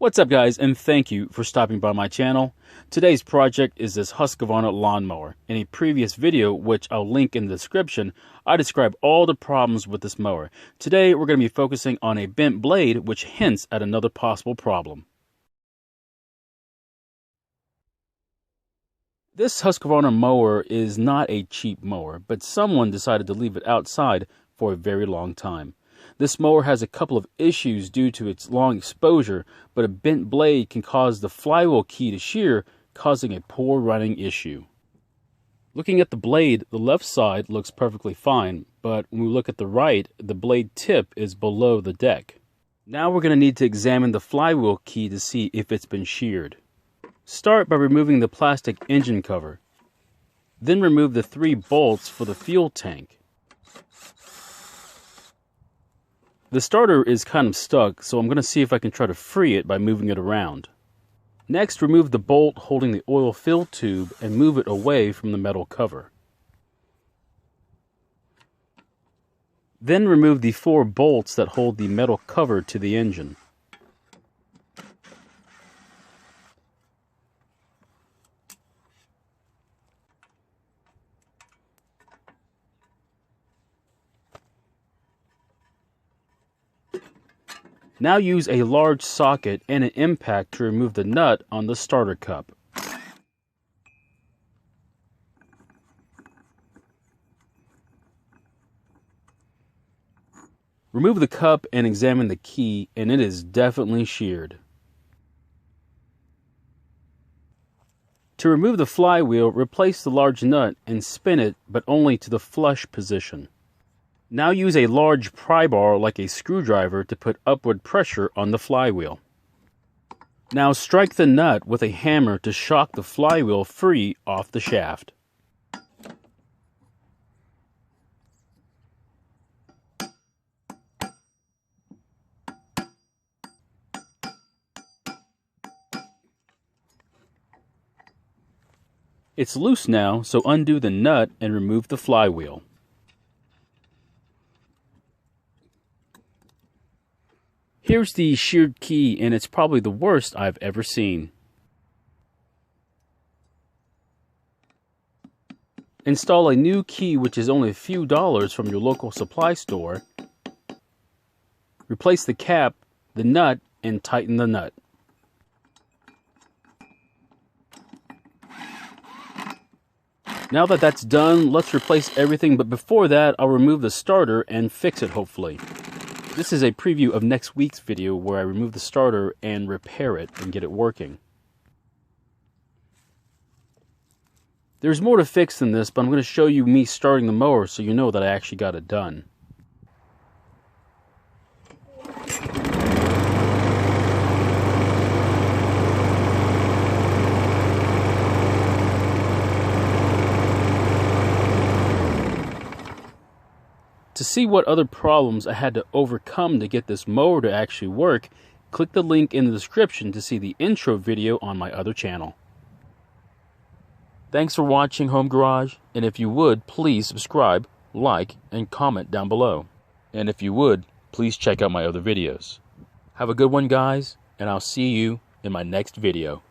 What's up guys, and thank you for stopping by my channel. Today's project is this Husqvarna lawnmower. In a previous video, which I'll link in the description, I describe all the problems with this mower. Today we're going to be focusing on a bent blade, which hints at another possible problem. This Husqvarna mower is not a cheap mower, but someone decided to leave it outside for a very long time. This mower has a couple of issues due to its long exposure, but a bent blade can cause the flywheel key to shear, causing a poor running issue. Looking at the blade, the left side looks perfectly fine, but when we look at the right, the blade tip is below the deck. Now we're going to need to examine the flywheel key to see if it's been sheared. Start by removing the plastic engine cover. Then remove the 3 bolts for the fuel tank. The starter is kind of stuck, so I'm going to see if I can try to free it by moving it around. Next, remove the bolt holding the oil fill tube and move it away from the metal cover. Then remove the 4 bolts that hold the metal cover to the engine. Now use a large socket and an impact to remove the nut on the starter cup. Remove the cup and examine the key, and it is definitely sheared. To remove the flywheel, replace the large nut and spin it, but only to the flush position. Now use a large pry bar like a screwdriver to put upward pressure on the flywheel. Now strike the nut with a hammer to shock the flywheel free off the shaft. It's loose now, so undo the nut and remove the flywheel. Here's the sheared key, and it's probably the worst I've ever seen. Install a new key, which is only a few dollars from your local supply store. Replace the cap, the nut, and tighten the nut. Now that that's done, let's replace everything, but before that, I'll remove the starter and fix it hopefully. This is a preview of next week's video where I remove the starter and repair it and get it working. There's more to fix than this, but I'm going to show you me starting the mower so you know that I actually got it done. To see what other problems I had to overcome to get this mower to actually work, click the link in the description to see the intro video on my other channel. Thanks for watching Home Garage, and if you would, please subscribe, like, and comment down below. And if you would, please check out my other videos. Have a good one, guys, and I'll see you in my next video.